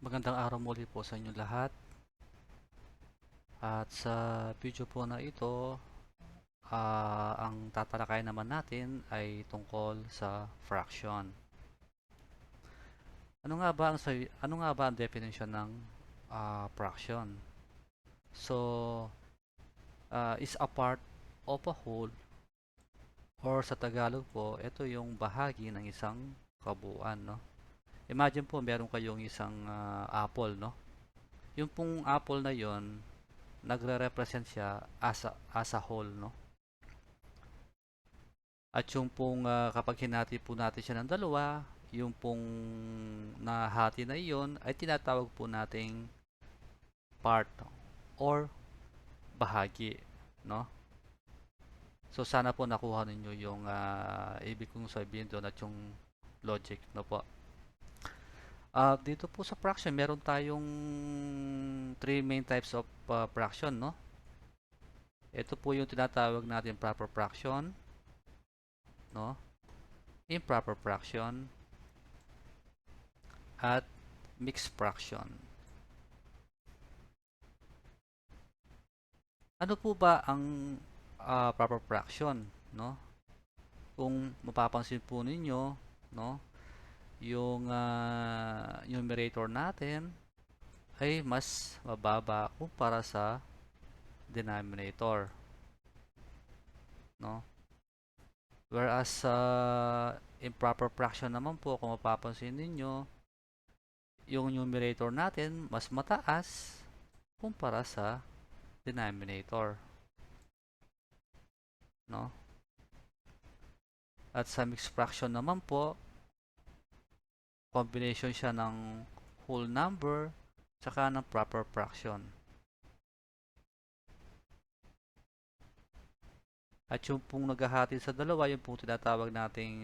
Magandang araw muli po sa inyo lahat. At sa video po na ito, ang tatalakayin naman natin ay tungkol sa fraction. Ano nga ba ang definition ng fraction? So, is a part of a whole, or sa Tagalog po, ito yung bahagi ng isang kabuuan, no? Imagine po meron kayong isang apple, no? Yung pong apple na yon nagre-represent siya as a whole, no? At yung pong kapag hinati po natin siya ng dalawa, yung pong nahati na iyon ay tinatawag po nating part or bahagi, no? So sana po nakuha ninyo yung ibig kong sabihin doon at yung logic, no po. Dito po sa fraction, meron tayong three main types of fraction, no? Ito po yung tinatawag natin proper fraction, no? Improper fraction, at mixed fraction. Ano po ba ang proper fraction, no? Kung mapapansin po ninyo, no, yung numerator natin ay mas mababa kumpara sa denominator, no? Whereas sa improper fraction naman po, kung mapapansin ninyo, yung numerator natin mas mataas kumpara sa denominator, no? At sa mixed fraction naman po, combination siya ng whole number tsaka ng proper fraction. At yung pong naghahati sa dalawa, yung pong tinatawag nating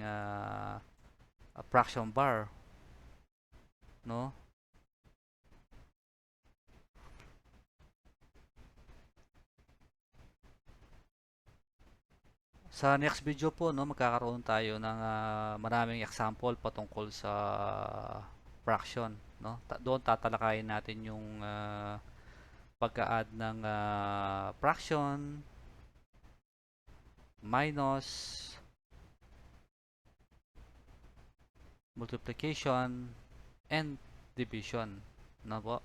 fraction bar, no? Sa next video po, no, magkakaroon tayo ng maraming example patungkol sa fraction, no? Doon tatalakayin natin yung pagka-add ng fraction, minus, multiplication, and division, no po?